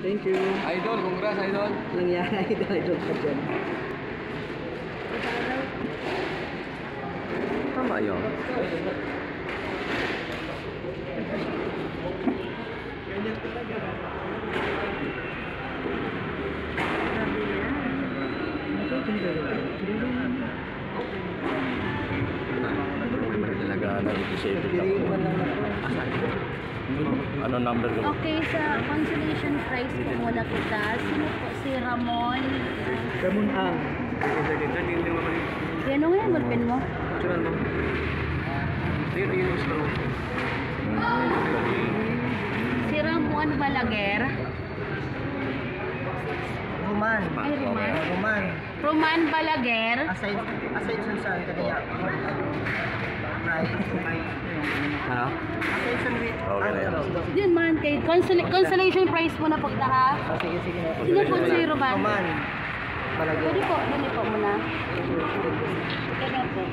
Thank you. Idol, congrats, idol. Nangyari, idol ka dyan. Tama yun. Talaga nag-disable ako. Ano number ko? Okay, sa consolation prize po muna kita. Sino po? Si Ramon. Ramon Ang. Yan nga yung ballpen mo. Si Ramon Balaguer. Roman. Ay, Roman. Roman. Roman Balaguer. Aside sa saan kaya. Ano? Aside sa Okay na yan. Yun man, kay consolation prize mo na po kita ha. Sige, sige na. Sino po si Roman? Roman. Palagi. Pwede po, dali po muna. Okay na po.